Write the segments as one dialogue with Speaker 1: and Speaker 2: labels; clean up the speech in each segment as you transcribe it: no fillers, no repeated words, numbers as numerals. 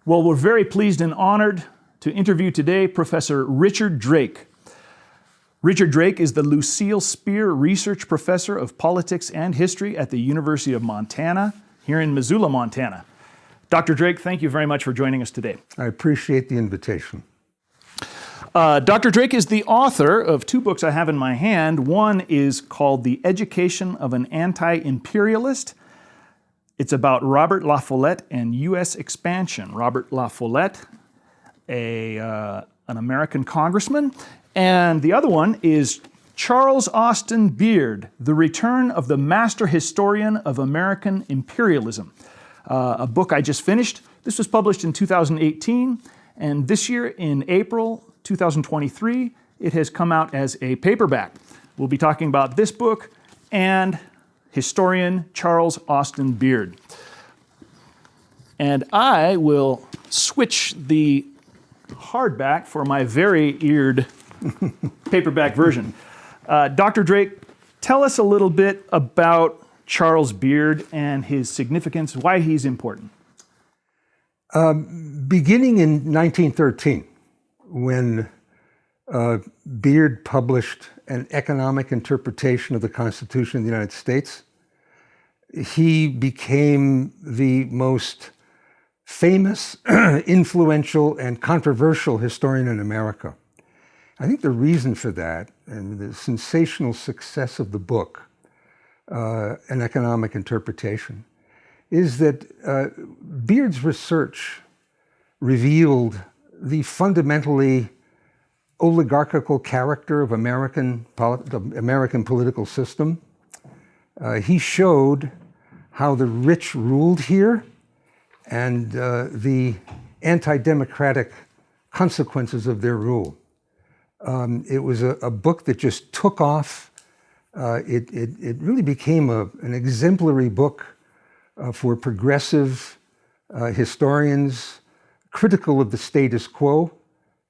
Speaker 1: Well, we're very pleased and honored to interview today Professor Richard Drake. Richard Drake is the Lucille Spear Research Professor of Politics and History at the University of Montana, here in Missoula, Montana. Dr. Drake, thank you very much for joining us today.
Speaker 2: I appreciate the invitation.
Speaker 1: Dr. Drake is the author of two books I have in my hand. One is called The Education of an Anti-Imperialist. It's about Robert La Follette and U.S. expansion. Robert La Follette, an American congressman. And the other one is Charles Austin Beard, The Return of the Master Historian of American Imperialism, a book I just finished. This was published in 2018, and this year in April 2023, it has come out as a paperback. We'll be talking about this book and historian Charles Austin Beard. And I will switch the hardback for my very eared paperback version. Dr. Drake, tell us a little bit about Charles Beard and his significance, why he's important.
Speaker 2: Beginning in 1913, when Beard published an economic interpretation of the Constitution of the United States, he became the most famous, influential, and controversial historian in America. I think the reason for that, and the sensational success of the book, An Economic Interpretation, is that Beard's research revealed the fundamentally oligarchical character of the American political system. He showed how the rich ruled here and the anti-democratic consequences of their rule. It was a book that just took off. It really became an exemplary book for progressive historians critical of the status quo.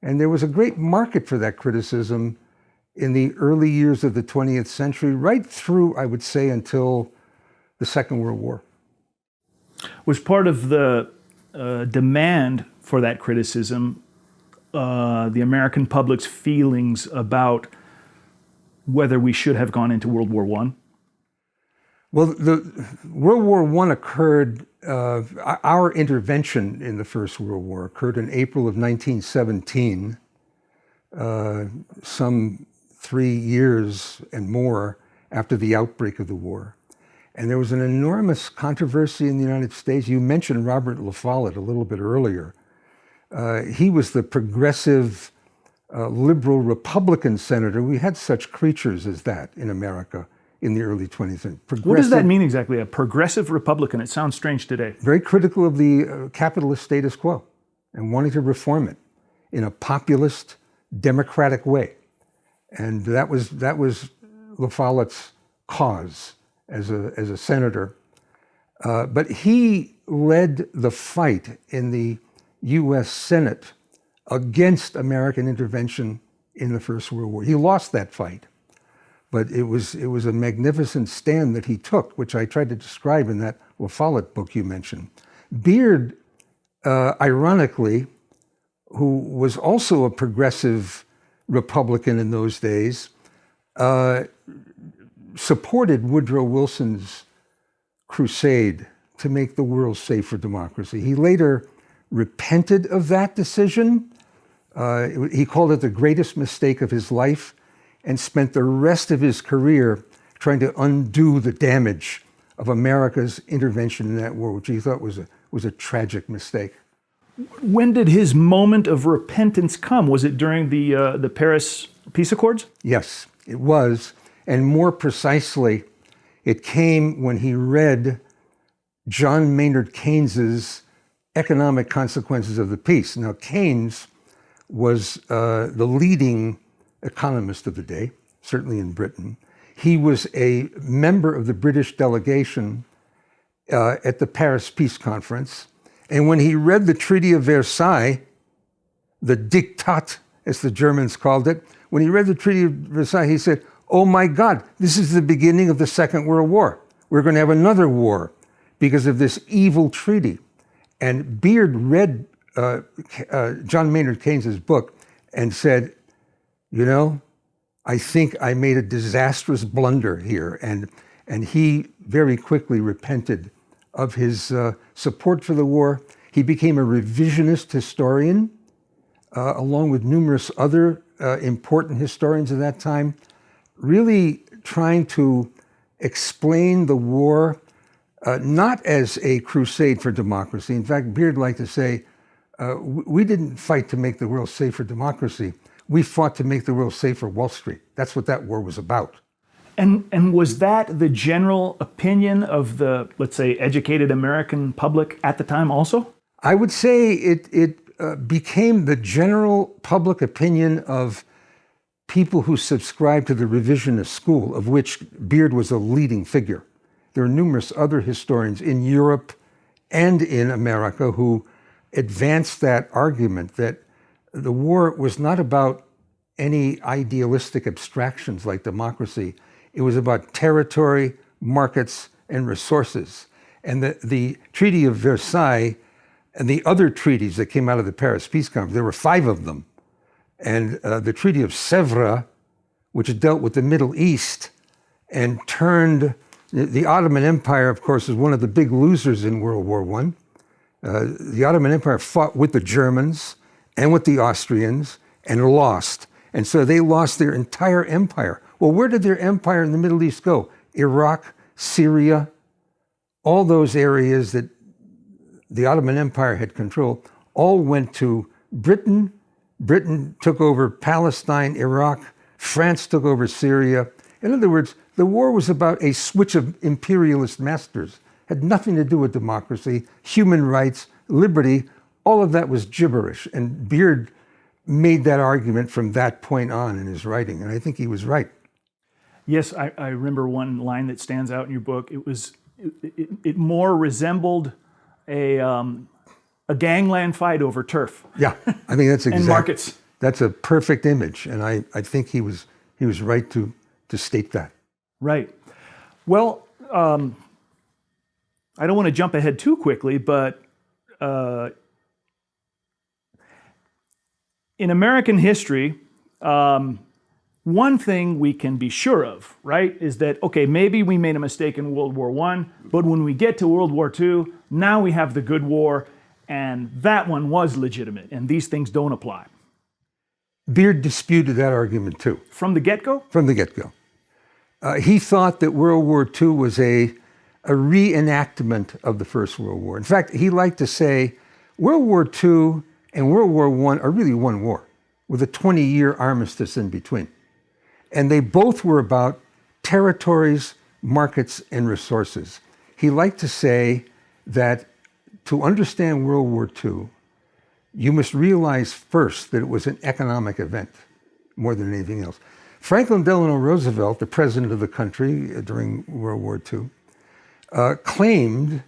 Speaker 2: And there was a great market for that criticism in the early years of the 20th century, right through, I would say, until the Second World War.
Speaker 1: Was part of the demand for that criticism the American public's feelings about whether we should have gone into World War I?
Speaker 2: Well, the World War I occurred, our intervention in the First World War occurred in April of 1917, some 3 years and more after the outbreak of the war. And there was an enormous controversy in the United States. You mentioned Robert La Follette a little bit earlier. He was the progressive, liberal Republican senator. We had such creatures as that in America in the early 20th century.
Speaker 1: What does that mean exactly, a progressive Republican? It sounds strange today.
Speaker 2: Very critical of the capitalist status quo and wanting to reform it in a populist, democratic way. And that was La Follette's cause as a senator. But he led the fight in the U.S. Senate against American intervention in the First World War. He lost that fight. But it was a magnificent stand that he took, which I tried to describe in that La Follette book you mentioned. Beard, ironically, who was also a progressive Republican in those days, supported Woodrow Wilson's crusade to make the world safe for democracy. He later repented of that decision. He called it the greatest mistake of his life, and spent the rest of his career trying to undo the damage of America's intervention in that war, which he thought was a tragic mistake.
Speaker 1: When did his moment of repentance come? Was it during the Paris Peace Accords?
Speaker 2: Yes, it was. And more precisely, it came when he read John Maynard Keynes's Economic Consequences of the Peace. Now, Keynes was the leading economist of the day, certainly in Britain. He was a member of the British delegation at the Paris Peace Conference. And when he read the Treaty of Versailles, the Diktat, as the Germans called it, when he read the Treaty of Versailles, he said, "Oh my God, this is the beginning of the Second World War. We're going to have another war because of this evil treaty." And Beard read John Maynard Keynes' book and said, I think I made a disastrous blunder here. And he very quickly repented of his support for the war. He became a revisionist historian, along with numerous other important historians of that time, really trying to explain the war not as a crusade for democracy. In fact, Beard liked to say, we didn't fight to make the world safe for democracy. We fought to make the world safe for Wall Street. That's what that war was about.
Speaker 1: And was that the general opinion of the, let's say, educated American public at the time also?
Speaker 2: I would say it became the general public opinion of people who subscribed to the revisionist school, of which Beard was a leading figure. There are numerous other historians in Europe and in America who advanced that argument that the war was not about any idealistic abstractions like democracy. It was about territory, markets, and resources. And the Treaty of Versailles and the other treaties that came out of the Paris Peace Conference, there were 5 of them. And the Treaty of Sèvres, which dealt with the Middle East and turned the Ottoman Empire, of course, is one of the big losers in World War I. The Ottoman Empire fought with the Germans and with the Austrians and lost. And so they lost their entire empire. Well, where did their empire in the Middle East go? Iraq, Syria, all those areas that the Ottoman Empire had controlled, all went to Britain. Britain took over Palestine, Iraq. France took over Syria. In other words, the war was about a switch of imperialist masters. Had nothing to do with democracy, human rights, liberty. All of that was gibberish. And Beard made that argument from that point on in his writing. And I think he was right.
Speaker 1: Yes, I remember one line that stands out in your book. It more resembled a gangland fight over turf.
Speaker 2: Yeah, I think that's exactly.
Speaker 1: And markets.
Speaker 2: That's a perfect image, and I think he was right to state that.
Speaker 1: Right. Well, I don't want to jump ahead too quickly, but in American history, one thing we can be sure of, right, is that, okay, maybe we made a mistake in World War I, but when we get to World War II, now we have the good war, and that one was legitimate, and these things don't apply.
Speaker 2: Beard disputed that argument too.
Speaker 1: From the get-go?
Speaker 2: From the get-go. He thought that World War II was a reenactment of the First World War. In fact, he liked to say World War II and World War I are really one war, with a 20-year armistice in between. And they both were about territories, markets, and resources. He liked to say that to understand World War II, you must realize first that it was an economic event more than anything else. Franklin Delano Roosevelt, the president of the country during World War II, claimed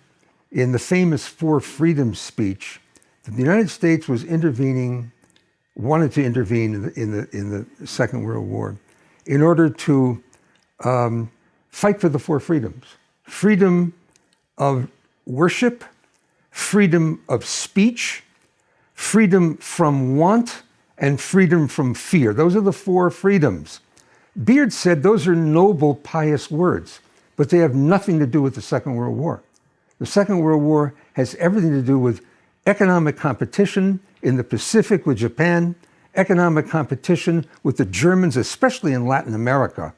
Speaker 2: in the famous Four Freedoms speech that the United States was wanted to intervene in the Second World War in order to fight for the four freedoms: freedom of worship, freedom of speech, freedom from want, and freedom from fear. Those are the four freedoms. Beard said those are noble, pious words, but they have nothing to do with the Second World War. The Second World War has everything to do with economic competition in the Pacific with Japan, economic competition with the Germans, especially in Latin America,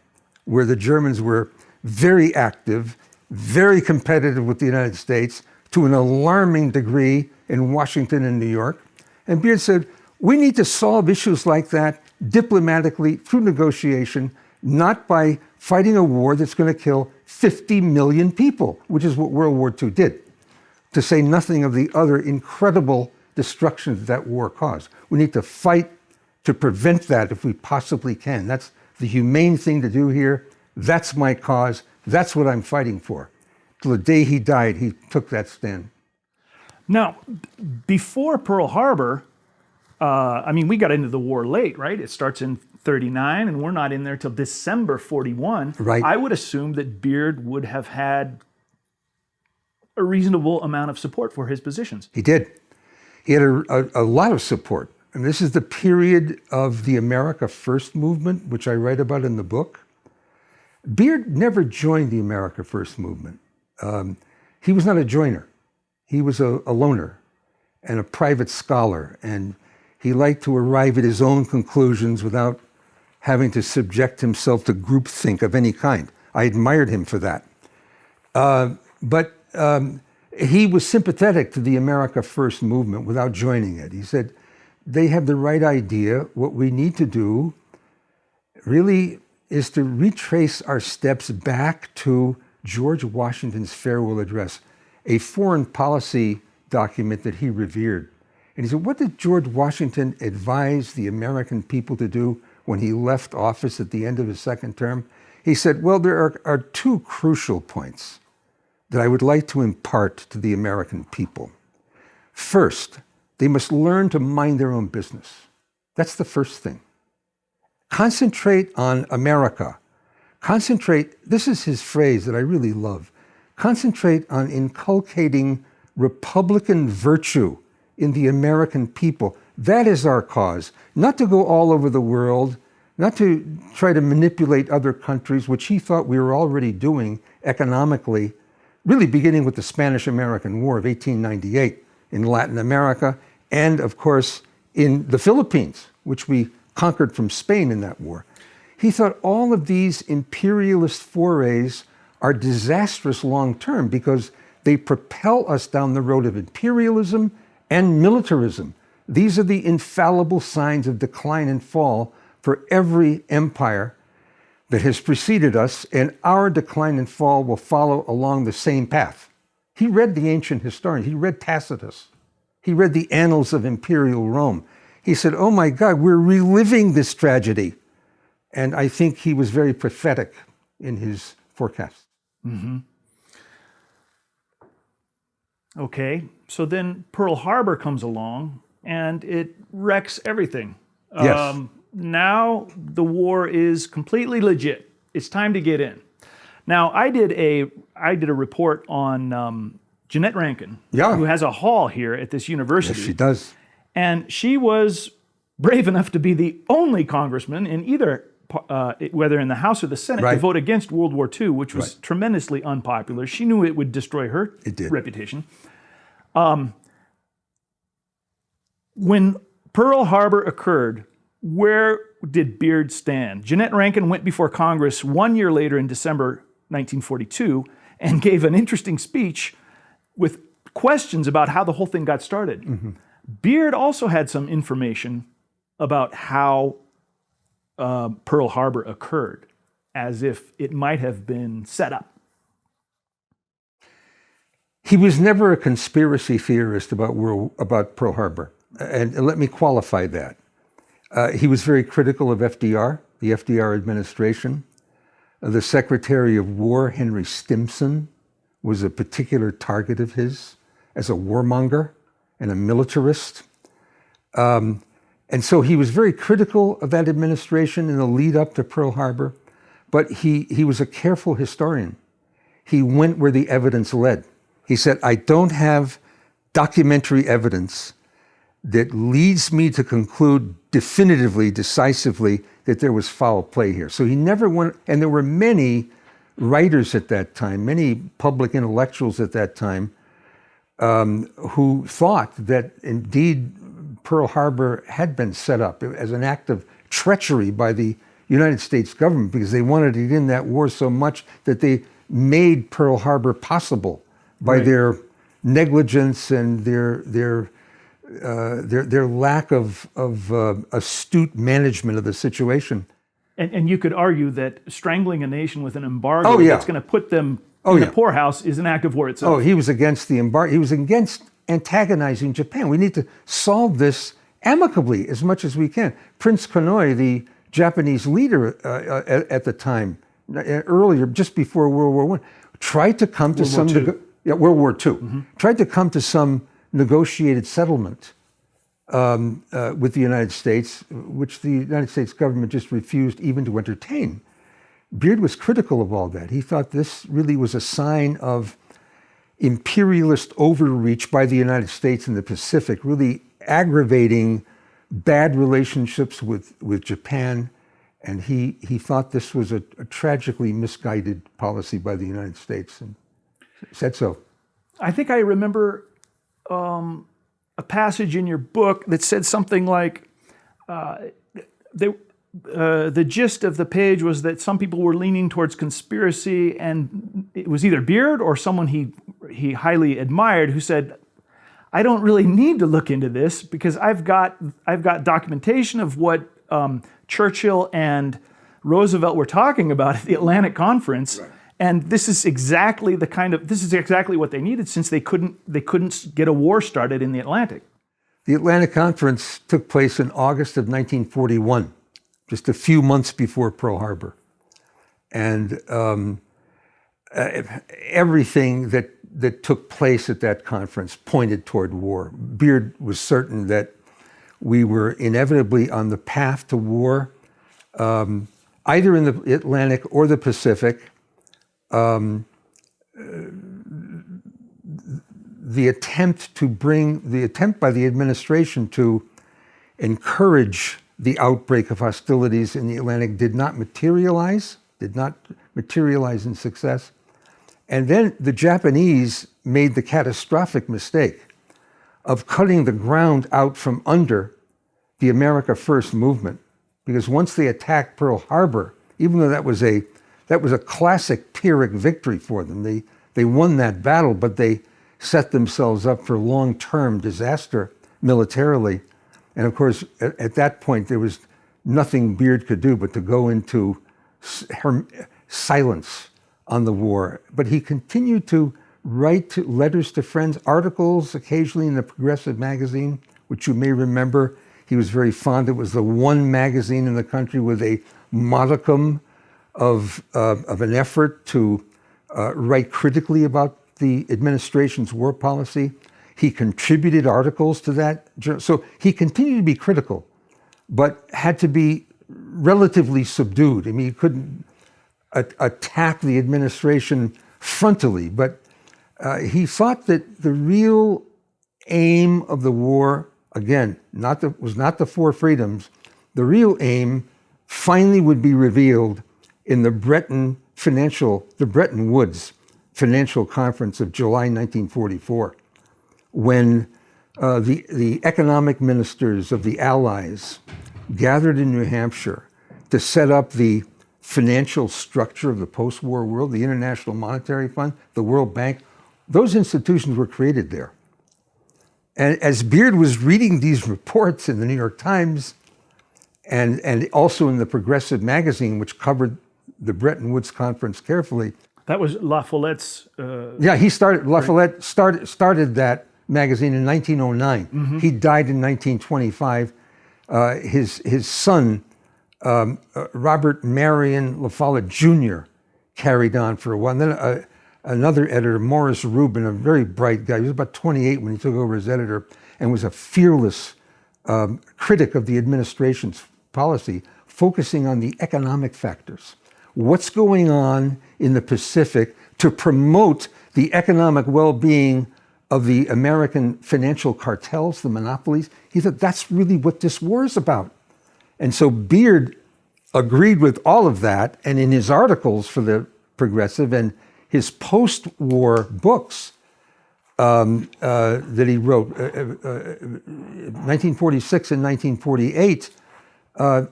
Speaker 2: where the Germans were very active, very competitive with the United States to an alarming degree in Washington and New York. And Beard said, we need to solve issues like that diplomatically through negotiation, not by fighting a war that's going to kill 50 million people, which is what World War II did, to say nothing of the other incredible destruction that war caused. We need to fight to prevent that if we possibly can. That's the humane thing to do here. That's my cause. That's what I'm fighting for. Till the day he died, he took that stand.
Speaker 1: Now, before Pearl Harbor, we got into the war late, right? It starts in 39, and we're not in there till December 41.
Speaker 2: Right.
Speaker 1: I would assume that Beard would have had a reasonable amount of support for his positions.
Speaker 2: He did. He had a lot of support. And this is the period of the America First movement, which I write about in the book. Beard never joined the America First movement. He was not a joiner. He was a loner and a private scholar, and he liked to arrive at his own conclusions without having to subject himself to groupthink of any kind. I admired him for that. But he was sympathetic to the America First movement without joining it. He said, they have the right idea. What we need to do really is to retrace our steps back to George Washington's farewell address, a foreign policy document that he revered. And he said, what did George Washington advise the American people to do when he left office at the end of his second term? He said, well, there are two crucial points that I would like to impart to the American people. First, they must learn to mind their own business. That's the first thing. Concentrate on America. Concentrate, this is his phrase that I really love, concentrate on inculcating Republican virtue in the American people. That is our cause. Not to go all over the world, not to try to manipulate other countries, which he thought we were already doing economically, really beginning with the Spanish-American War of 1898 in Latin America, and of course in the Philippines, which we conquered from Spain in that war. He thought all of these imperialist forays are disastrous long-term because they propel us down the road of imperialism and militarism. These are the infallible signs of decline and fall for every empire that has preceded us, and our decline and fall will follow along the same path. He read the ancient historians. He read Tacitus. He read the annals of imperial Rome. He said, oh my God, we're reliving this tragedy. And I think he was very prophetic in his forecast.
Speaker 1: Mm-hmm. Okay, so then Pearl Harbor comes along and it wrecks everything.
Speaker 2: Yes.
Speaker 1: Now the war is completely legit. It's time to get in. Now I did a report on Jeanette Rankin, who has a hall here at this university.
Speaker 2: Yes, she does.
Speaker 1: And she was brave enough to be the only congressman in either, whether in the House or the Senate, to vote against World War II, which was tremendously unpopular. She knew it would destroy her reputation. When Pearl Harbor occurred, where did Beard stand? Jeanette Rankin went before Congress 1 year later in December 1942 and gave an interesting speech with questions about how the whole thing got started. Mm-hmm. Beard also had some information about how Pearl Harbor occurred, as if it might have been set up.
Speaker 2: He was never a conspiracy theorist about Pearl Harbor. And let me qualify that. He was very critical of FDR, the FDR administration. The Secretary of War, Henry Stimson, was a particular target of his as a warmonger and a militarist. And so he was very critical of that administration in the lead up to Pearl Harbor, but he was a careful historian. He went where the evidence led. He said, I don't have documentary evidence that leads me to conclude definitively, decisively, that there was foul play here. So he never went, and there were many writers at that time, many public intellectuals at that time, who thought that indeed Pearl Harbor had been set up as an act of treachery by the United States government because they wanted to get in that war so much that they made Pearl Harbor possible by their negligence and their lack of astute management of the situation.
Speaker 1: And you could argue that strangling a nation with an embargo that's going to put them in the poorhouse is an act of war itself.
Speaker 2: Oh, he was against the embargo. He was against antagonizing Japan. We need to solve this amicably as much as we can. Prince Konoye, the Japanese leader at the time, earlier, just before World War I, tried to come to World War II, tried to come to some negotiated settlement with the United States, which the United States government just refused even to entertain. Beard was critical of all that. He thought this really was a sign of imperialist overreach by the United States in the Pacific, really aggravating bad relationships with Japan. And he thought this was a tragically misguided policy by the United States and said so.
Speaker 1: I think I remember a passage in your book that said something like, the gist of the page was that some people were leaning towards conspiracy, and it was either Beard or someone he highly admired who said, I don't really need to look into this because I've got documentation of what Churchill and Roosevelt were talking about at the Atlantic Conference. Right. And this is exactly what they needed, since they couldn't get a war started in the Atlantic.
Speaker 2: The Atlantic Conference took place in August of 1941, just a few months before Pearl Harbor. And everything that took place at that conference pointed toward war. Beard was certain that we were inevitably on the path to war, either in the Atlantic or the Pacific. The attempt by the administration to encourage the outbreak of hostilities in the Atlantic did not materialize in success. And then the Japanese made the catastrophic mistake of cutting the ground out from under the America First movement. Because once they attacked Pearl Harbor, even though that was a classic Pyrrhic victory for them, they won that battle, but they set themselves up for long-term disaster militarily. And of course, at that point, there was nothing Beard could do but to go into silence on the war. But he continued to write letters to friends, articles occasionally in the Progressive magazine, which you may remember. He was very fond. It was the one magazine in the country with a modicum of an effort to write critically about the administration's war policy. He contributed articles to that. So he continued to be critical, but had to be relatively subdued. I mean, he couldn't attack the administration frontally, but he thought that the real aim of the war, again, was not the four freedoms. The real aim finally would be revealed in the Bretton Woods Financial Conference of July 1944, when the economic ministers of the Allies gathered in New Hampshire to set up the financial structure of the post-war world, the International Monetary Fund, the World Bank. Those institutions were created there. And as Beard was reading these reports in the New York Times and also in the Progressive magazine, which covered the Bretton Woods Conference carefully.
Speaker 1: That was La Follette's...
Speaker 2: La Follette started that magazine in 1909. Mm-hmm. He died in 1925. His son, Robert Marion La Follette Jr., carried on for a while. And then another editor, Morris Rubin, a very bright guy. He was about 28 when he took over as editor and was a fearless critic of the administration's policy, focusing on the economic factors. What's going on in the Pacific to promote the economic well-being of the American financial cartels, the monopolies? He thought that's really what this war is about. And so Beard agreed with all of that, and in his articles for the Progressive and his post-war books that he wrote, 1946 and 1948,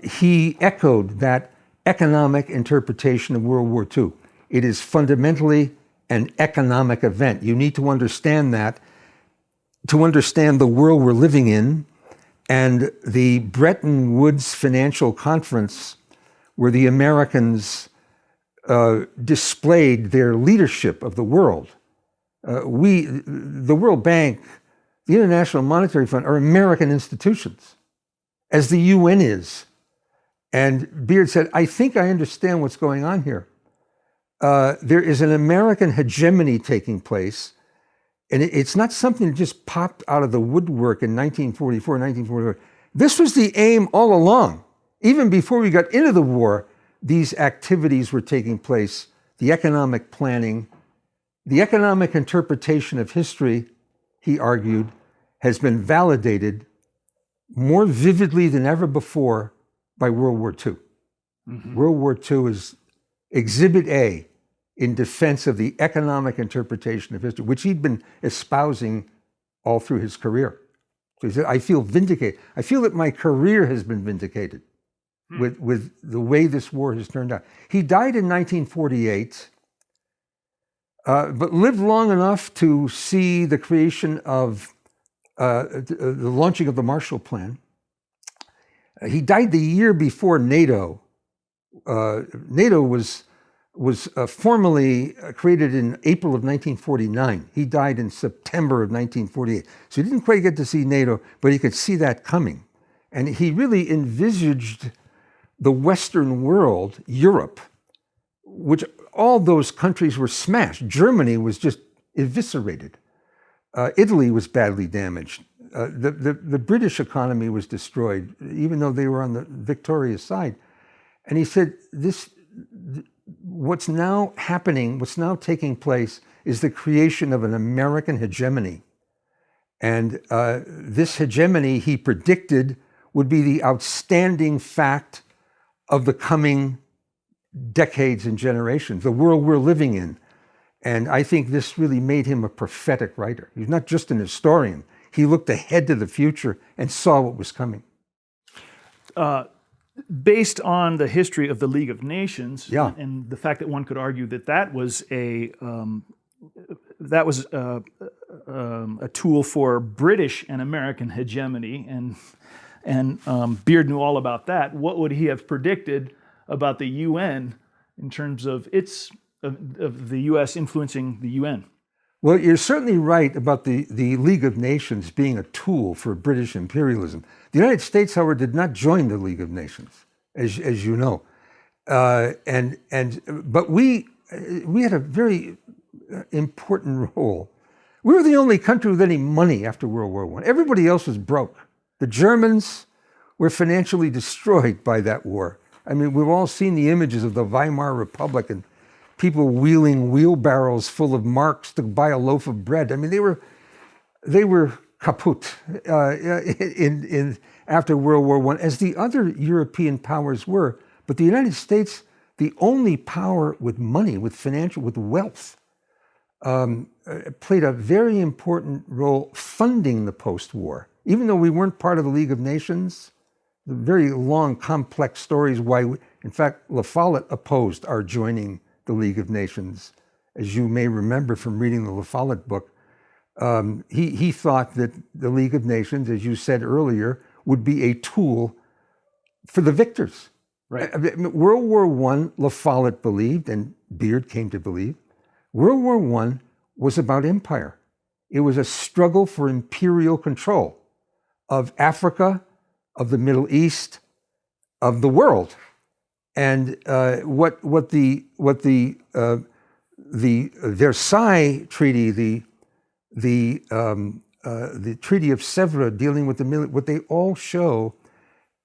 Speaker 2: he echoed that economic interpretation of World War II. It is fundamentally an economic event. You need to understand that to understand the world we're living in. And the Bretton Woods Financial Conference, where the Americans displayed their leadership of the world. The World Bank, the International Monetary Fund are American institutions, as the UN is. And Beard said, I think I understand what's going on here. There is an American hegemony taking place, and it's not something that just popped out of the woodwork in 1944, 1945. This was the aim all along. Even before we got into the war, these activities were taking place, the economic planning, The economic interpretation of history, he argued, has been validated more vividly than ever before by World War II. Mm-hmm. World War II is Exhibit A in defense of the economic interpretation of history, which he'd been espousing all through his career. So he said, I feel vindicated. I feel that my career has been vindicated with the way this war has turned out. He died in 1948, but lived long enough to see the creation of the launching of the Marshall Plan. He died the year before NATO. NATO was formally created in April of 1949. He died in September of 1948. So he didn't quite get to see NATO, but he could see that coming. And he really envisaged the Western world, Europe, which all those countries were smashed. Germany was just eviscerated. Italy was badly damaged. The British economy was destroyed, even though they were on the victorious side. And he said, what's now happening, what's now taking place is the creation of an American hegemony. And this hegemony, he predicted, would be the outstanding fact of the coming decades and generations, the world we're living in. And I think this really made him a prophetic writer. He's not just an historian. He looked ahead to the future and saw what was coming.
Speaker 1: Based on the history of the League of Nations, and the fact that one could argue that that was a tool for British and American hegemony, and Beard knew all about that. What would he have predicted about the UN in terms of of the U.S. influencing the UN?
Speaker 2: Well, you're certainly right about the League of Nations being a tool for British imperialism. The United States, however, did not join the League of Nations, as you know, but we had a very important role. We were the only country with any money after World War I. Everybody else was broke. The Germans were financially destroyed by that war. I mean, we've all seen the images of the Weimar Republic and people wheeling wheelbarrows full of marks to buy a loaf of bread. I mean, they were kaput in after World War I, as the other European powers were. But the United States, the only power with money, with wealth, played a very important role funding the post-war. Even though we weren't part of the League of Nations, the very long, complex stories why, in fact, La Follette opposed our joining the League of Nations. As you may remember from reading the La Follette book, he thought that the League of Nations, as you said earlier, would be a tool for the victors.
Speaker 1: Right.
Speaker 2: World War I, La Follette believed, and Beard came to believe, World War I was about empire. It was a struggle for imperial control of Africa, of the Middle East, of the world. And what the Versailles Treaty, the Treaty of Sèvres dealing with the military, what they all show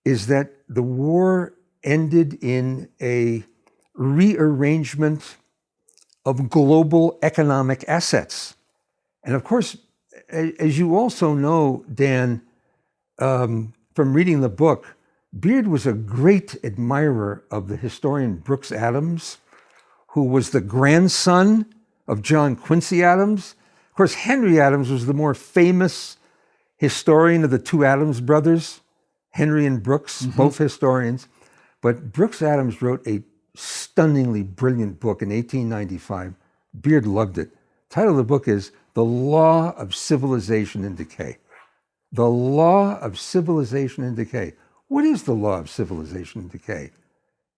Speaker 2: is that the war ended in a rearrangement of global economic assets. And of course, as you also know, Dan, from reading the book, Beard was a great admirer of the historian Brooks Adams, who was the grandson of John Quincy Adams. Of course, Henry Adams was the more famous historian of the two Adams brothers, Henry and Brooks, both historians. But Brooks Adams wrote a stunningly brilliant book in 1895. Beard loved it. The title of the book is The Law of Civilization and Decay. The Law of Civilization and Decay. What is the law of civilization and decay?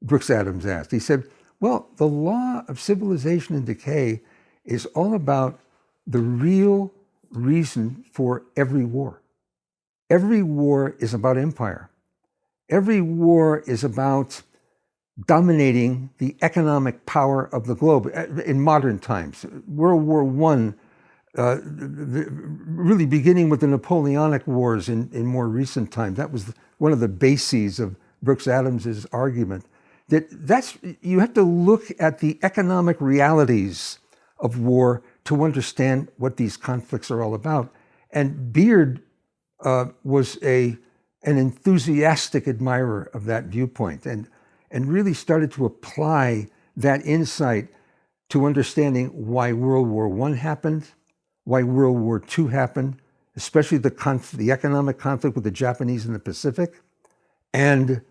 Speaker 2: Brooks Adams asked. He said, well, the law of civilization and decay is all about the real reason for every war. Every war is about empire. Every war is about dominating the economic power of the globe in modern times. World War I, really beginning with the Napoleonic Wars in more recent times. That was one of the bases of Brooks Adams's argument. You have to look at the economic realities of war to understand what these conflicts are all about. And Beard was an enthusiastic admirer of that viewpoint and really started to apply that insight to understanding why World War I happened, why World War II happened, especially the economic conflict with the Japanese in the Pacific, and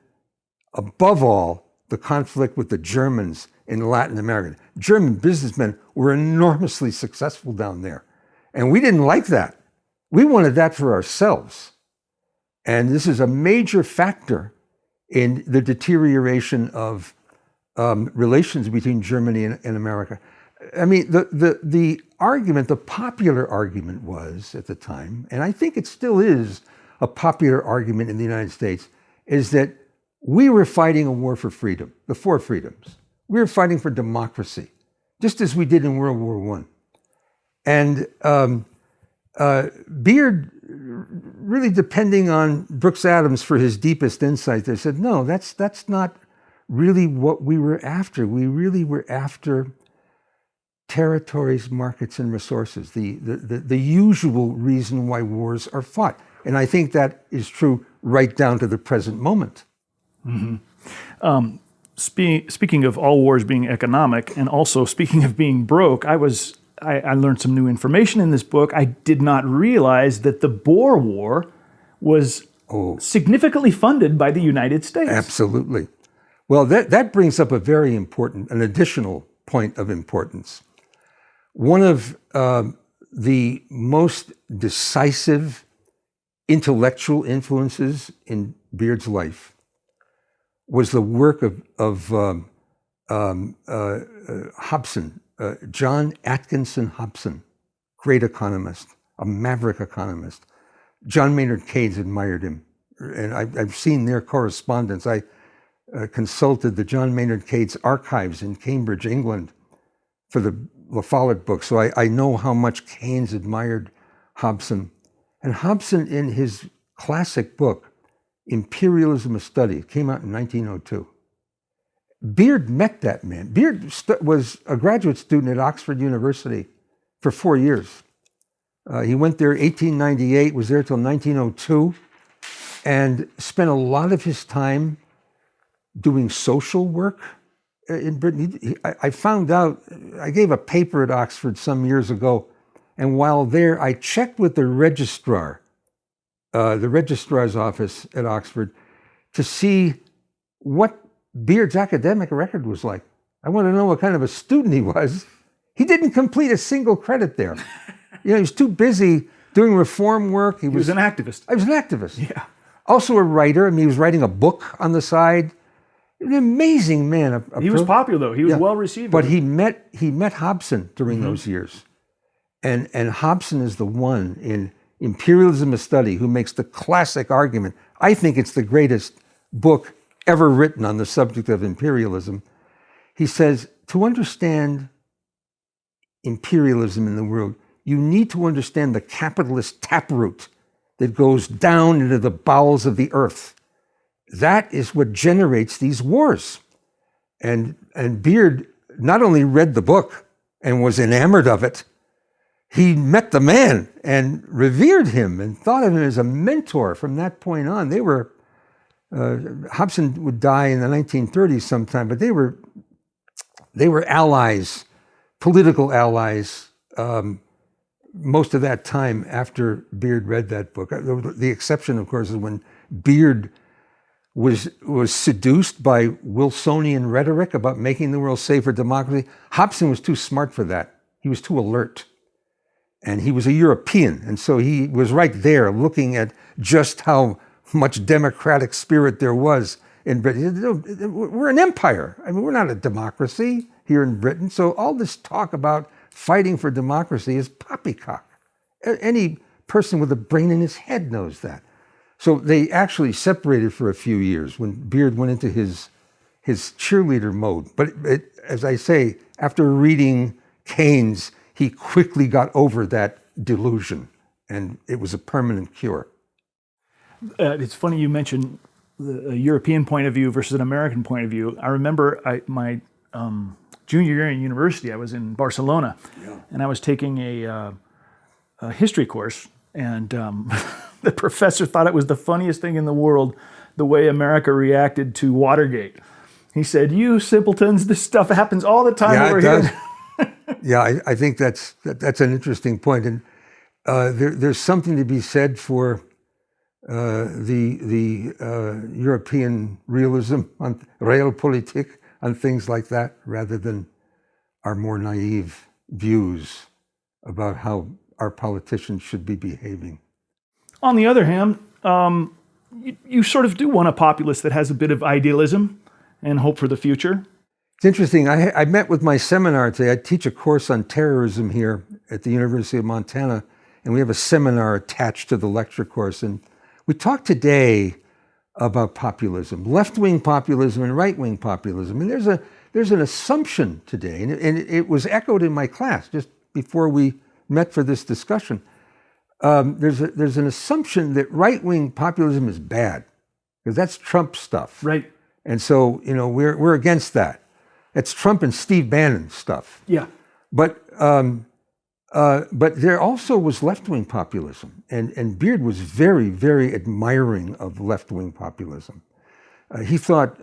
Speaker 2: above all, the conflict with the Germans in Latin America. German businessmen were enormously successful down there, and we didn't like that. We wanted that for ourselves. And this is a major factor in the deterioration of relations between Germany and America. I mean, the argument, the popular argument was at the time, and I think it still is a popular argument in the United States, is that we were fighting a war for freedom, the four freedoms. We were fighting for democracy, just as we did in World War I. And Beard, really depending on Brooks Adams for his deepest insight, they said, no, that's not really what we were after. We really were after territories, markets, and resources, the usual reason why wars are fought. And I think that is true right down to the present moment.
Speaker 1: Mm-hmm. Speaking of all wars being economic, and also speaking of being broke, I learned some new information in this book. I did not realize that the Boer War was significantly funded by the United States.
Speaker 2: Absolutely. Well, that brings up an additional point of importance. One of the most decisive intellectual influences in Beard's life was the work of Hobson, John Atkinson Hobson, great economist, a maverick economist. John Maynard Keynes admired him, and I've seen their correspondence. I consulted the John Maynard Keynes archives in Cambridge, England, for the La Follette book, so I know how much Keynes admired Hobson. And Hobson, in his classic book, Imperialism: A Study, it came out in 1902. Beard met that man. Beard was a graduate student at Oxford University for 4 years. He went there 1898, was there till 1902, and spent a lot of his time doing social work in Britain. I found out, I gave a paper at Oxford some years ago, and while there, I checked with the registrar's office at Oxford to see what Beard's academic record was like. I want to know what kind of a student he was. He didn't complete a single credit there. He was too busy doing reform work.
Speaker 1: He was an activist.
Speaker 2: I was an activist.
Speaker 1: Yeah.
Speaker 2: Also a writer. I mean, he was writing a book on the side. An amazing man.
Speaker 1: He was popular, though. He was well received.
Speaker 2: But he met Hobson during those years. And Hobson is the one in Imperialism: A Study who makes the classic argument. I think it's the greatest book ever written on the subject of imperialism. He says, to understand imperialism in the world, you need to understand the capitalist taproot that goes down into the bowels of the earth. That is what generates these wars. And Beard not only read the book and was enamored of it, he met the man and revered him and thought of him as a mentor from that point on. They were, Hobson would die in the 1930s sometime, but they were allies, political allies, most of that time after Beard read that book. The exception, of course, is when Beard was seduced by Wilsonian rhetoric about making the world safe for democracy. Hobson was too smart for that. He was too alert. And he was a European, and so he was right there looking at just how much democratic spirit there was in Britain. We're an empire. I mean, we're not a democracy here in Britain. So all this talk about fighting for democracy is poppycock. Any person with a brain in his head knows that. So they actually separated for a few years when Beard went into his cheerleader mode. But as I say, after reading Keynes, he quickly got over that delusion, and it was a permanent cure.
Speaker 1: It's funny you mentioned the European point of view versus an American point of view. I remember junior year in university. I was in Barcelona, and I was taking a history course, and the professor thought it was the funniest thing in the world, the way America reacted to Watergate. He said, "You simpletons, this stuff happens all the time over here."
Speaker 2: Yeah, I think that's an interesting point, and there's something to be said for the European realism on realpolitik on things like that, rather than our more naive views about how our politicians should be behaving.
Speaker 1: On the other hand, you sort of do want a populace that has a bit of idealism and hope for the future.
Speaker 2: It's interesting. I met with my seminar today. I teach a course on terrorism here at the University of Montana, and we have a seminar attached to the lecture course. And we talked today about populism, left-wing populism and right-wing populism. And there's an assumption today, and it was echoed in my class just before we met for this discussion. There's an assumption that right-wing populism is bad, because that's Trump stuff.
Speaker 1: Right.
Speaker 2: And so, we're against that. It's Trump and Steve Bannon stuff.
Speaker 1: Yeah.
Speaker 2: But there also was left-wing populism, and Beard was very, very admiring of left-wing populism. He thought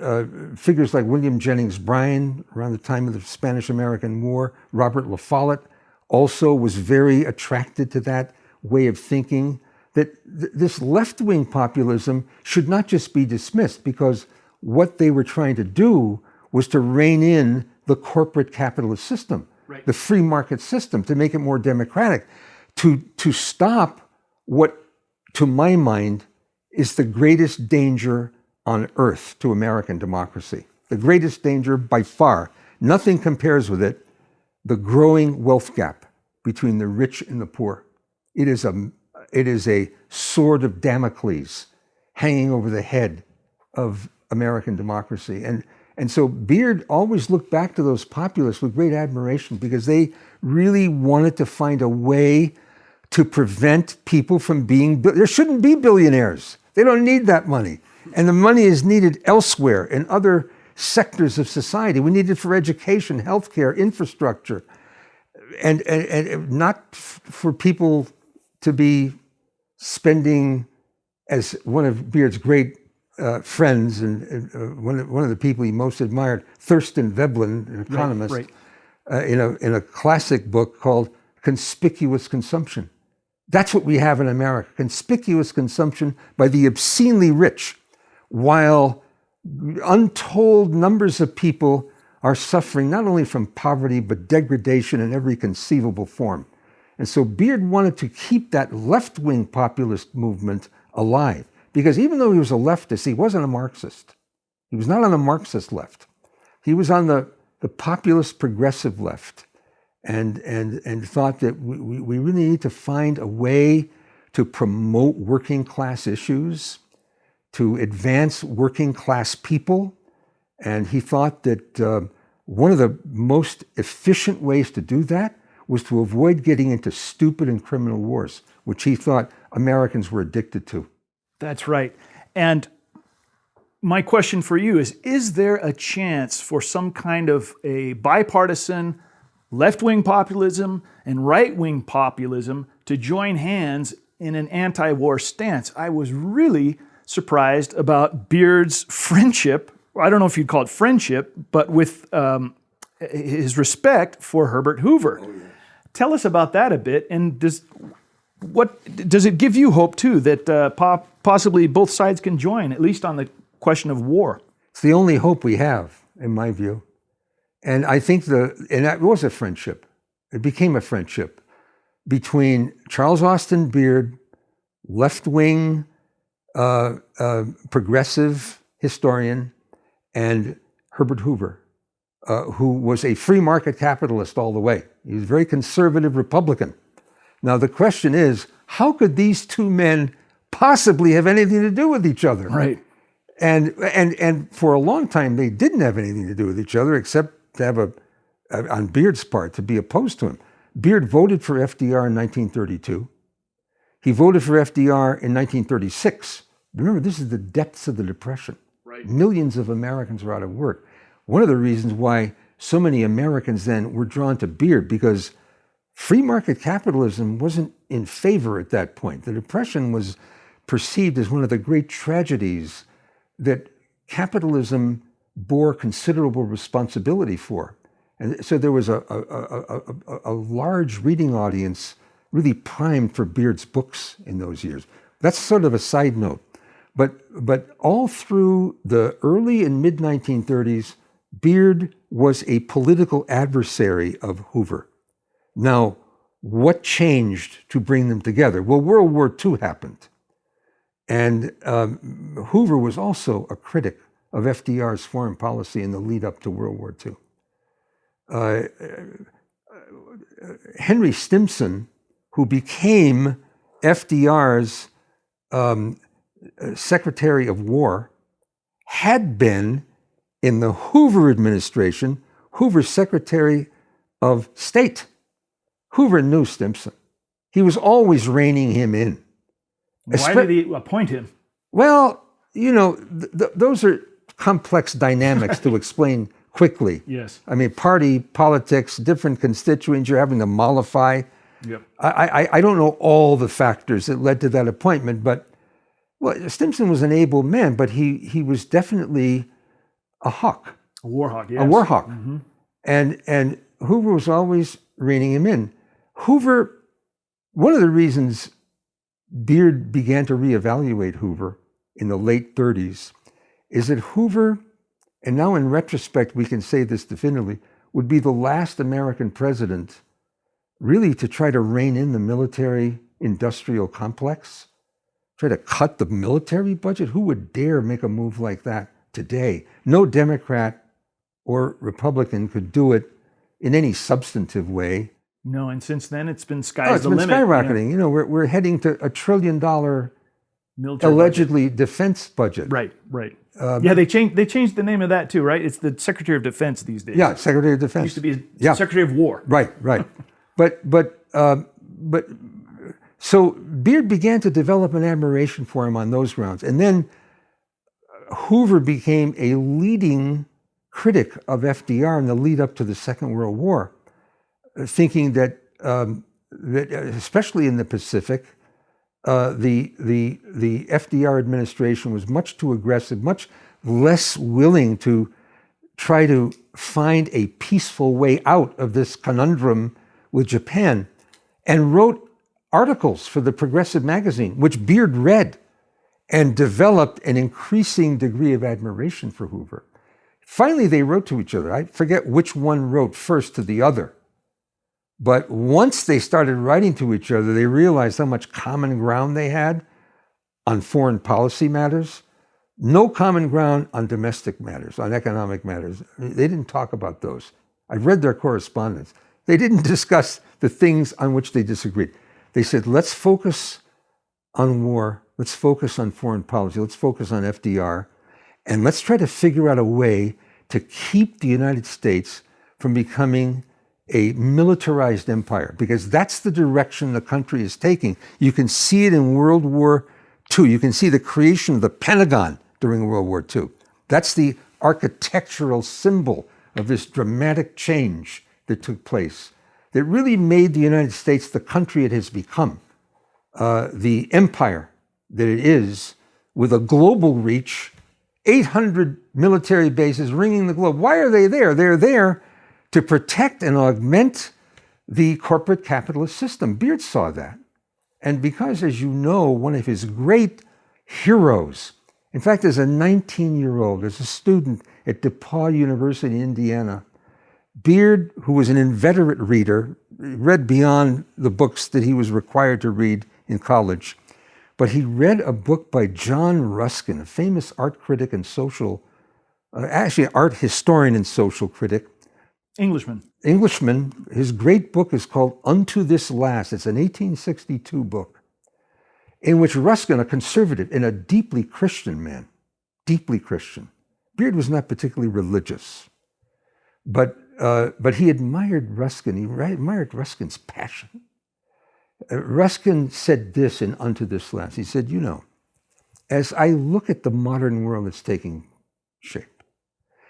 Speaker 2: figures like William Jennings Bryan, around the time of the Spanish-American War, Robert La Follette, also was very attracted to that way of thinking, that this left-wing populism should not just be dismissed, because what they were trying to do was to rein in the corporate capitalist system,
Speaker 1: right,
Speaker 2: the free market system, to make it more democratic, to stop what, to my mind, is the greatest danger on earth to American democracy. The greatest danger by far. Nothing compares with it. The growing wealth gap between the rich and the poor. It is a sword of Damocles hanging over the head of American democracy. And so Beard always looked back to those populists with great admiration, because they really wanted to find a way to prevent people from being, there shouldn't be billionaires. They don't need that money. And the money is needed elsewhere in other sectors of society. We need it for education, healthcare, infrastructure, and not for people to be spending, as one of Beard's great friends and one of the people he most admired, Thurston Veblen, an economist,
Speaker 1: right.
Speaker 2: In a classic book called Conspicuous Consumption. That's what we have in America, conspicuous consumption by the obscenely rich, while untold numbers of people are suffering not only from poverty, but degradation in every conceivable form. And so Beard wanted to keep that left-wing populist movement alive, because even though he was a leftist, he wasn't a Marxist. He was not on the Marxist left. He was on the populist progressive left, and thought that we really need to find a way to promote working class issues, to advance working class people. And he thought that one of the most efficient ways to do that was to avoid getting into stupid and criminal wars, which he thought Americans were addicted to.
Speaker 1: That's right. And my question for you is there a chance for some kind of a bipartisan left-wing populism and right-wing populism to join hands in an anti-war stance? I was really surprised about Beard's friendship, I don't know if you'd call it friendship, but with his respect for Herbert Hoover. Oh, yeah. Tell us about that a bit, and does it give you hope too that possibly both sides can join, at least on the question of war?
Speaker 2: It's the only hope we have, in my view. And I think and that was a friendship. It became a friendship between Charles Austin Beard, left-wing, progressive historian, and Herbert Hoover, who was a free market capitalist all the way. He was a very conservative Republican. Now the question is, how could these two men possibly have anything to do with each other?
Speaker 1: Right.
Speaker 2: And for a long time, they didn't have anything to do with each other, except to have on Beard's part, to be opposed to him. Beard voted for FDR in 1932. He voted for FDR in 1936. Remember, this is the depths of the Depression.
Speaker 1: Right.
Speaker 2: Millions of Americans are out of work. One of the reasons why so many Americans then were drawn to Beard, because free market capitalism wasn't in favor at that point. The Depression was perceived as one of the great tragedies that capitalism bore considerable responsibility for. And so there was a large reading audience really primed for Beard's books in those years. That's sort of a side note. But all through the early and mid-1930s, Beard was a political adversary of Hoover. Now, what changed to bring them together? Well, World War II happened. And Hoover was also a critic of FDR's foreign policy in the lead up to World War II. Henry Stimson, who became FDR's Secretary of War, had been in the Hoover administration, Hoover's Secretary of State. Hoover knew Stimson. He was always reining him in.
Speaker 1: Why did he appoint him?
Speaker 2: Well, you know, those are complex dynamics to explain quickly.
Speaker 1: Yes.
Speaker 2: I mean, party politics, different constituents you're having to mollify.
Speaker 1: Yep.
Speaker 2: I don't know all the factors that led to that appointment, but well, Stimson was an able man, but he was definitely a hawk.
Speaker 1: A war hawk, yes.
Speaker 2: A war hawk. Mm-hmm. And Hoover was always reining him in. Hoover, one of the reasons Beard began to reevaluate Hoover in the late 30s is that Hoover, and now in retrospect we can say this definitively, would be the last American president really to try to rein in the military-industrial complex, try to cut the military budget. Who would dare make a move like that today? No Democrat or Republican could do it in any substantive way.
Speaker 1: No, and since then it's been sky's the
Speaker 2: limit.
Speaker 1: It's been
Speaker 2: skyrocketing. Yeah. You know, we're heading to $1 trillion
Speaker 1: military
Speaker 2: allegedly budget. Defense budget.
Speaker 1: Right. Yeah, they changed the name of that too, right? It's the Secretary of Defense these days.
Speaker 2: Yeah, Secretary of Defense.
Speaker 1: It used to be Secretary of War.
Speaker 2: Right. But so Beard began to develop an admiration for him on those grounds. And then Hoover became a leading critic of FDR in the lead up to the Second World War, thinking that especially in the Pacific, the FDR administration was much too aggressive, much less willing to try to find a peaceful way out of this conundrum with Japan, and wrote articles for the Progressive magazine, which Beard read and developed an increasing degree of admiration for Hoover. Finally, they wrote to each other. I forget which one wrote first to the other. But once they started writing to each other, they realized how much common ground they had on foreign policy matters, no common ground on domestic matters, on economic matters. They didn't talk about those. I've read their correspondence. They didn't discuss the things on which they disagreed. They said, let's focus on war, let's focus on foreign policy, let's focus on FDR, and let's try to figure out a way to keep the United States from becoming a militarized empire, because that's the direction the country is taking. You can see it in World War II. You can see the creation of the Pentagon during World War II. That's the architectural symbol of this dramatic change that took place, that really made the United States the country it has become, the empire that it is, with a global reach, 800 military bases ringing the globe. Why are they there? They're there to protect and augment the corporate capitalist system. Beard saw that. And because, as you know, one of his great heroes, in fact, as a 19-year-old, as a student at DePauw University in Indiana, Beard, who was an inveterate reader, read beyond the books that he was required to read in college. But he read a book by John Ruskin, a famous art critic and actually art historian and social critic. Englishman. His great book is called Unto This Last. It's an 1862 book in which Ruskin, a conservative and a deeply Christian man, deeply Christian. Beard was not particularly religious, but he admired Ruskin. He admired Ruskin's passion. Ruskin said this in Unto This Last. He said, you know, as I look at the modern world that's taking shape,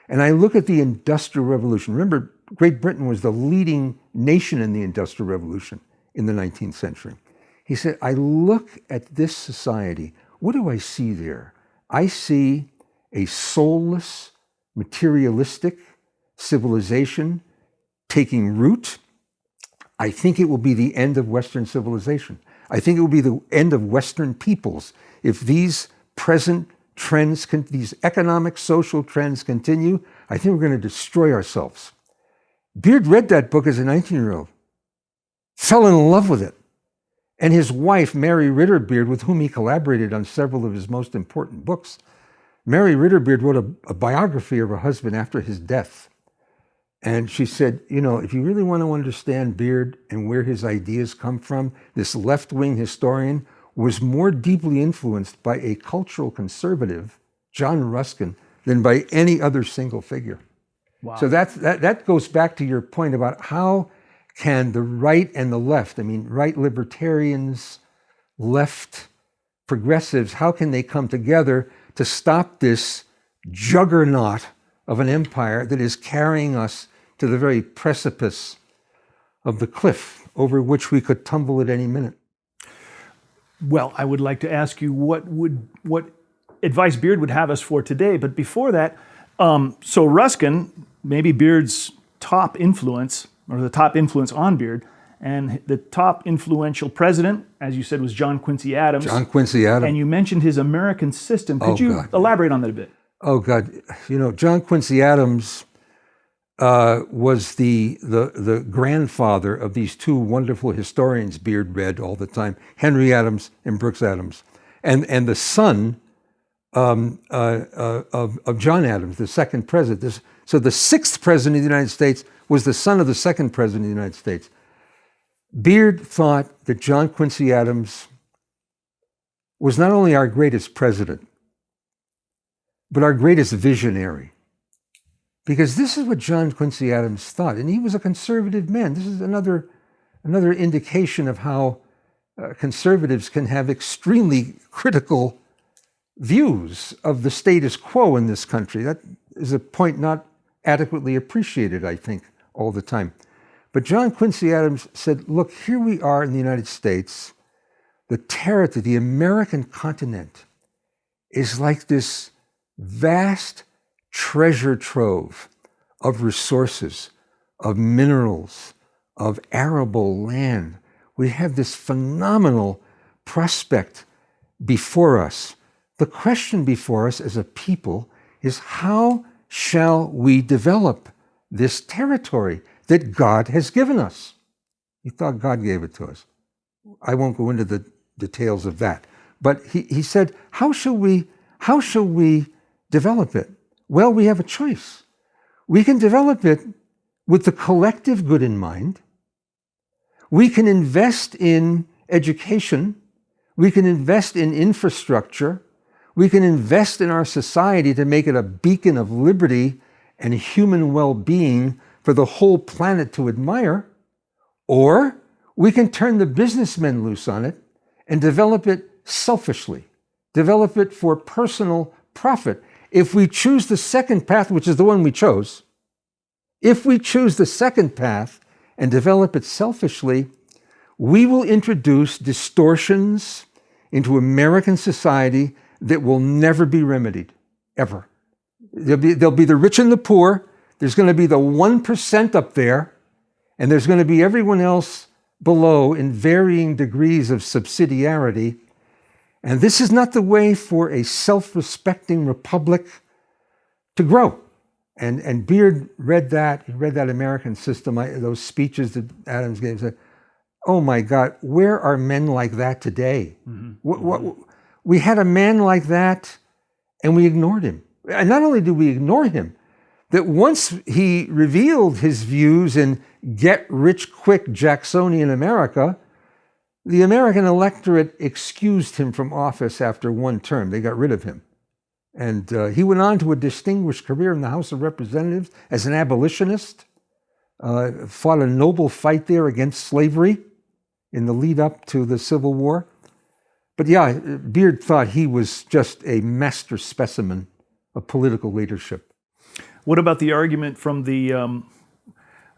Speaker 2: and I look at the Industrial Revolution. Remember, Great Britain was the leading nation in the Industrial Revolution in the 19th century. He said, I look at this society. What do I see there? I see a soulless, materialistic civilization taking root. I think it will be the end of Western civilization. I think it will be the end of Western peoples if these present trends, these economic, social trends continue. I think we're going to destroy ourselves. Beard read that book as a 19-year-old, fell in love with it. And his wife, Mary Ritter Beard, with whom he collaborated on several of his most important books, Mary Ritter Beard wrote a biography of her husband after his death. And she said, you know, if you really want to understand Beard and where his ideas come from, this left-wing historian was more deeply influenced by a cultural conservative, John Ruskin, than by any other single figure.
Speaker 1: Wow.
Speaker 2: So that goes back to your point about how can the right and the left, I mean, right libertarians, left progressives, how can they come together to stop this juggernaut of an empire that is carrying us to the very precipice of the cliff over which we could tumble at any minute?
Speaker 1: Well, I would like to ask you what advice Beard would have us for today. But before that, so Ruskin, maybe Beard's top influence, or the top influence on Beard, and the top influential president, as you said, was John Quincy Adams.
Speaker 2: John Quincy Adams.
Speaker 1: And you mentioned his American system. Could you elaborate on that a bit?
Speaker 2: Oh, God. You know, John Quincy Adams was the grandfather of these two wonderful historians Beard read all the time, Henry Adams and Brooks Adams, and the son of John Adams, the second president. So the sixth president of the United States was the son of the second president of the United States. Beard thought that John Quincy Adams was not only our greatest president, but our greatest visionary. Because this is what John Quincy Adams thought, and he was a conservative man. This is another indication of how conservatives can have extremely critical views of the status quo in this country. That is a point not adequately appreciated, I think, all the time. But John Quincy Adams said, look, here we are in the United States. The territory, the American continent, is like this vast treasure trove of resources, of minerals, of arable land. We have this phenomenal prospect before us. The question before us as a people is, how shall we develop this territory that God has given us? He thought God gave it to us. I won't go into the details of that. But he said, how shall we develop it? Well, we have a choice. We can develop it with the collective good in mind. We can invest in education. We can invest in infrastructure. We can invest in our society to make it a beacon of liberty and human well-being for the whole planet to admire. Or we can turn the businessmen loose on it and develop it selfishly, develop it for personal profit. If we choose the second path, which is the one we chose, if we choose the second path and develop it selfishly, we will introduce distortions into American society that will never be remedied, ever. There'll be the rich and the poor. There's going to be the 1% up there, and there's going to be everyone else below in varying degrees of subsidiarity. And this is not the way for a self-respecting republic to grow. And Beard read that. He read that American system, those speeches that Adams gave. Said, oh my God, where are men like that today? Mm-hmm. We had a man like that, and we ignored him. And not only did we ignore him, that once he revealed his views in get-rich-quick Jacksonian America, the American electorate excused him from office after one term. They got rid of him. And he went on to a distinguished career in the House of Representatives as an abolitionist, fought a noble fight there against slavery in the lead up to the Civil War. But yeah, Beard thought he was just a master specimen of political leadership.
Speaker 1: What about the argument from the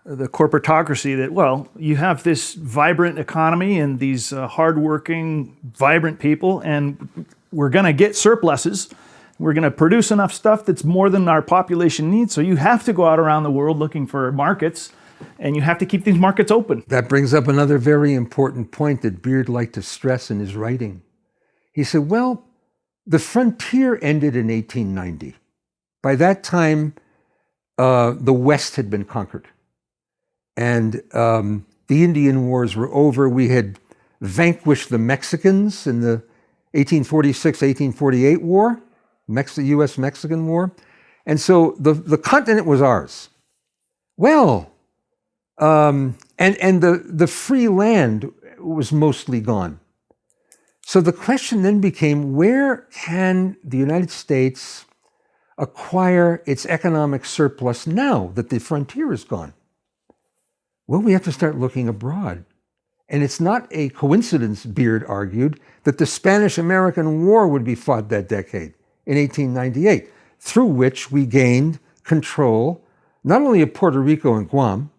Speaker 1: corporatocracy that, well, you have this vibrant economy and these hardworking, vibrant people, and we're going to get surpluses. We're going to produce enough stuff that's more than our population needs. So you have to go out around the world looking for markets, and you have to keep these markets open.
Speaker 2: That brings up another very important point that Beard liked to stress in his writing. He said, well, the frontier ended in 1890. By that time, the West had been conquered. And the Indian Wars were over. We had vanquished the Mexicans in the 1846-1848 war, U.S.-Mexican War. And so the continent was ours. Well, and the free land was mostly gone. So the question then became, where can the United States acquire its economic surplus now that the frontier is gone? Well, we have to start looking abroad. And it's not a coincidence, Beard argued, that the Spanish-American War would be fought that decade in 1898, through which we gained control not only of Puerto Rico and Guam,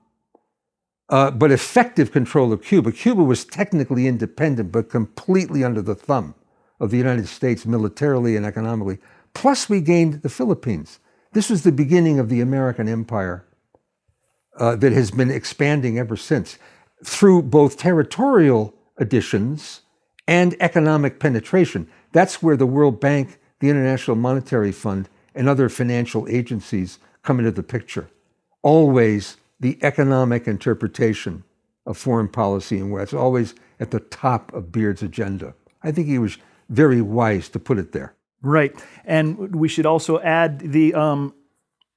Speaker 2: but effective control of Cuba. Cuba was technically independent, but completely under the thumb of the United States militarily and economically. Plus, we gained the Philippines. This was the beginning of the American empire that has been expanding ever since through both territorial additions and economic penetration. That's where the World Bank, the International Monetary Fund, and other financial agencies come into the picture. Always the economic interpretation of foreign policy, and where it's always at the top of Beard's agenda. I think he was very wise to put it there.
Speaker 1: Right, and we should also add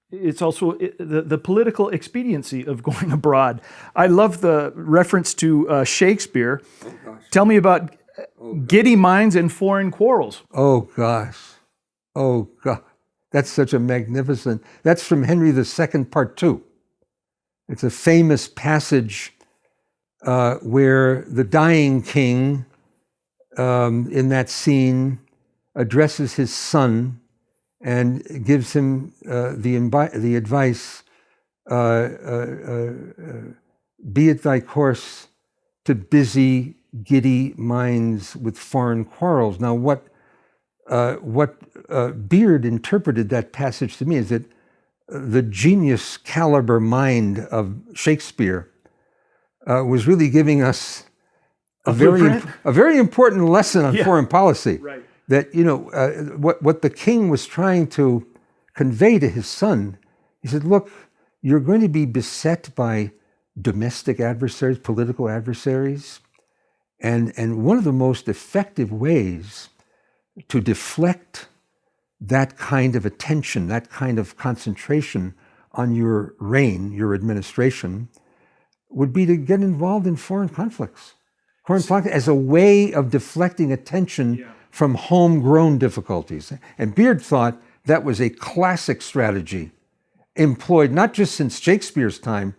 Speaker 1: it's also the political expediency of going abroad. I love the reference to Shakespeare. Oh, tell me about giddy minds and foreign quarrels.
Speaker 2: Oh, gosh. Oh, God. That's such a magnificent... That's from Henry II, Part 2. It's a famous passage where the dying king in that scene addresses his son and gives him the advice, be it thy course to busy, giddy minds with foreign quarrels. Now, what Beard interpreted that passage to me is that the genius caliber mind of Shakespeare was really giving us a very important lesson on foreign policy.
Speaker 1: Right.
Speaker 2: That, you know, what the king was trying to convey to his son, he said, look, you're going to be beset by domestic adversaries, political adversaries, and one of the most effective ways to deflect that kind of attention, that kind of concentration on your reign, your administration, would be to get involved in foreign conflicts. Foreign conflict as a way of deflecting attention from homegrown difficulties. And Beard thought that was a classic strategy employed not just since Shakespeare's time.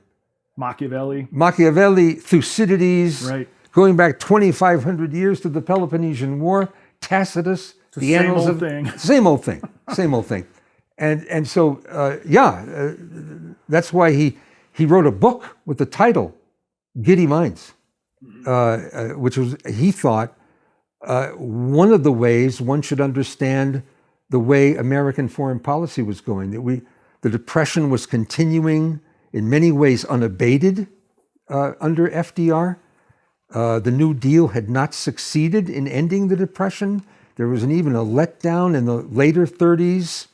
Speaker 1: Machiavelli,
Speaker 2: Thucydides, right. Going back 2,500 years to the Peloponnesian War, Tacitus, the annals of... Same old thing. And so, that's why he wrote a book with the title, Giddy Minds, which was, he thought, one of the ways one should understand the way American foreign policy was going. That the Depression was continuing in many ways unabated under FDR. The New Deal had not succeeded in ending the Depression. There was even a letdown in the later 30s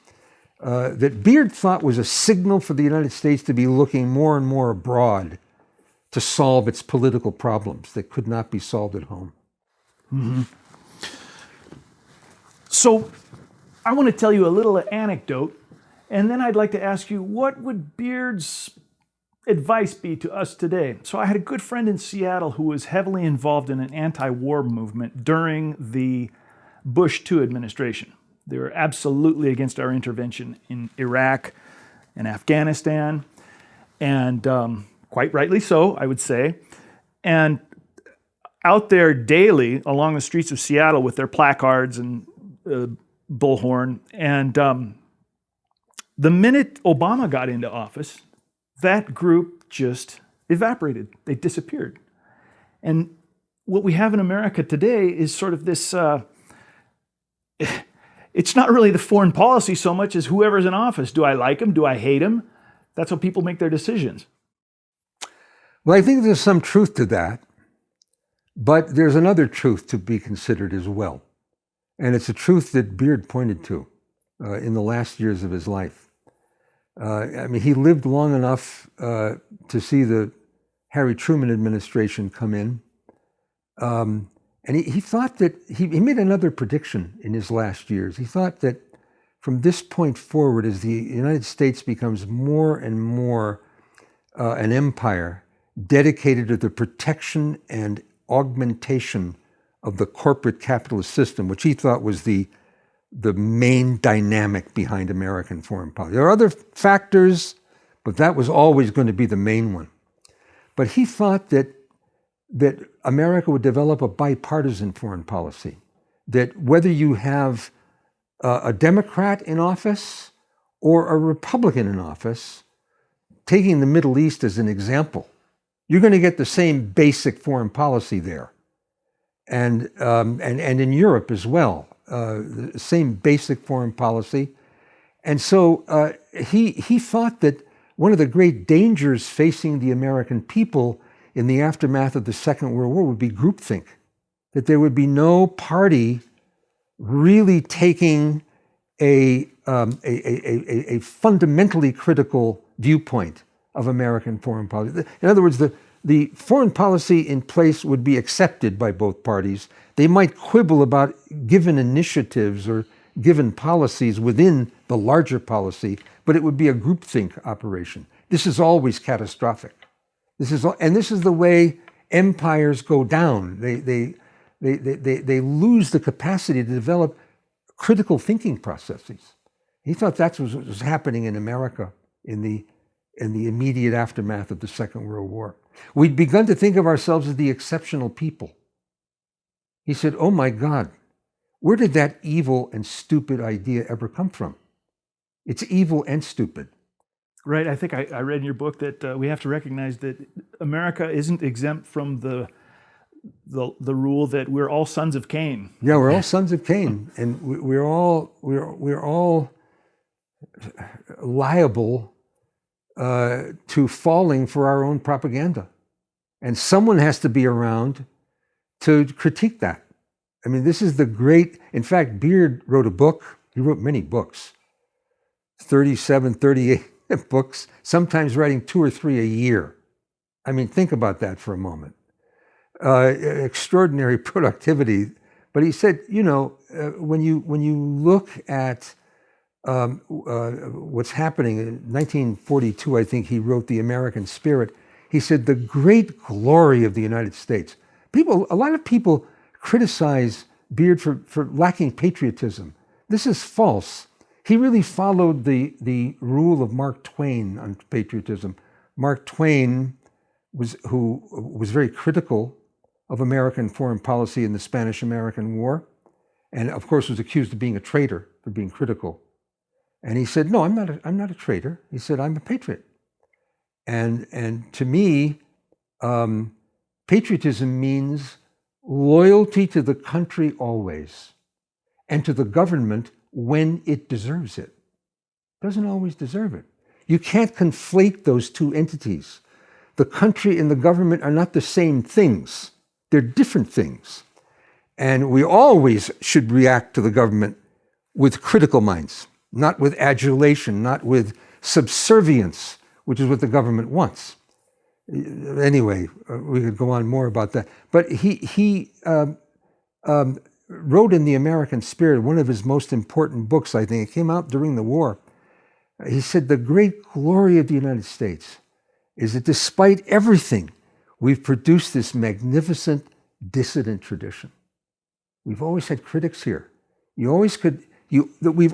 Speaker 2: that Beard thought was a signal for the United States to be looking more and more abroad to solve its political problems that could not be solved at home.
Speaker 1: Mm-hmm. So I want to tell you a little anecdote, and then I'd like to ask you, what would Beard's advice be to us today? So I had a good friend in Seattle who was heavily involved in an anti-war movement during the Bush II administration. They were absolutely against our intervention in Iraq and Afghanistan, and quite rightly so, I would say. And out there daily along the streets of Seattle with their placards and bullhorn, and The minute Obama got into office, that group just evaporated. They disappeared. And what we have in America today is sort of this, it's not really the foreign policy so much as whoever's in office. Do I like him? Do I hate him? That's how people make their decisions.
Speaker 2: Well, I think there's some truth to that, but there's another truth to be considered as well. And it's a truth that Beard pointed to in the last years of his life. I mean, he lived long enough to see the Harry Truman administration come in. And he thought that, he made another prediction in his last years. He thought that from this point forward, as the United States becomes more and more an empire dedicated to the protection and augmentation of the corporate capitalist system, which he thought was the main dynamic behind American foreign policy. There are other factors, but that was always going to be the main one. But he thought that America would develop a bipartisan foreign policy, that whether you have a Democrat in office or a Republican in office, taking the Middle East as an example, you're going to get the same basic foreign policy there. And in Europe as well, the same basic foreign policy. And so he thought that one of the great dangers facing the American people in the aftermath of the Second World War would be groupthink, that there would be no party really taking a fundamentally critical viewpoint of American foreign policy. In other words, the foreign policy in place would be accepted by both parties. They might quibble about given initiatives or given policies within the larger policy, but it would be a groupthink operation. This is always catastrophic. This is the way empires go down. They lose the capacity to develop critical thinking processes. He thought that's what was happening in America in the immediate aftermath of the Second World War. We'd begun to think of ourselves as the exceptional people. He said, oh my God, where did that evil and stupid idea ever come from? It's evil and stupid.
Speaker 1: Right. I think I read in your book that we have to recognize that America isn't exempt from the rule that we're all sons of Cain.
Speaker 2: Yeah, we're all sons of Cain, and we're all liable to falling for our own propaganda, and someone has to be around to critique that. I mean, this is the great. In fact, Beard wrote a book. He wrote many books, 37, 38 books, sometimes writing 2 or 3 a year. I mean, think about that for a moment. Extraordinary productivity. But he said, when you look at what's happening in 1942, I think he wrote The American Spirit. He said, the great glory of the United States. A lot of people criticize Beard for lacking patriotism. This is false. He really followed the rule of Mark Twain on patriotism. Mark Twain was very critical of American foreign policy in the Spanish-American War, and of course was accused of being a traitor for being critical. And he said, no, I'm not a traitor. He said, I'm a patriot. And to me, patriotism means loyalty to the country always, and to the government when it deserves it. It doesn't always deserve it. You can't conflate those two entities. The country and the government are not the same things. They're different things. And we always should react to the government with critical minds, not with adulation, not with subservience, which is what the government wants. Anyway, we could go on more about that. But he wrote in The American Spirit, one of his most important books, I think. It came out during the war. He said, the great glory of the United States is that despite everything, we've produced this magnificent dissident tradition. We've always had critics here. We've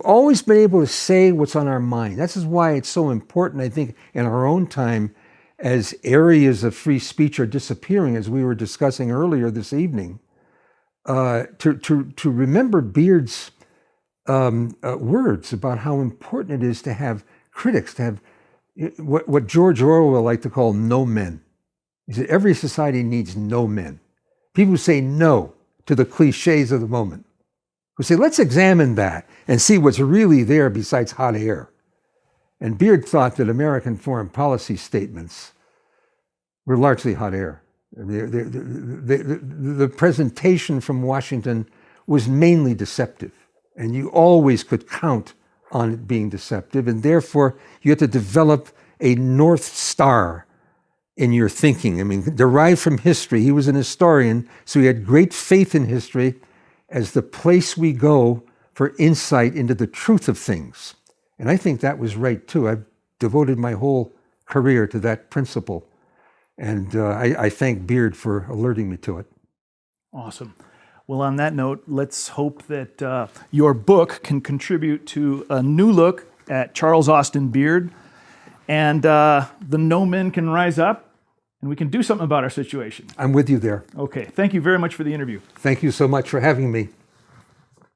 Speaker 2: always been able to say what's on our mind. This is why it's so important, I think, in our own time, as areas of free speech are disappearing, as we were discussing earlier this evening, to remember Beard's words about how important it is to have critics, to have what George Orwell liked to call no men. He said every society needs no men. People who say no to the cliches of the moment, who say, let's examine that and see what's really there besides hot air. And Beard thought that American foreign policy statements were largely hot air. The presentation from Washington was mainly deceptive, and you always could count on it being deceptive, and therefore you had to develop a North Star in your thinking. I mean, derived from history. He was an historian, so he had great faith in history as the place we go for insight into the truth of things. And I think that was right too. I've devoted my whole career to that principle. And I thank Beard for alerting me to it.
Speaker 1: Awesome. Well, on that note, let's hope that your book can contribute to a new look at Charles Austin Beard, and the no men can rise up, and we can do something about our situation.
Speaker 2: I'm with you there.
Speaker 1: Okay. Thank you very much for the interview.
Speaker 2: Thank you so much for having me.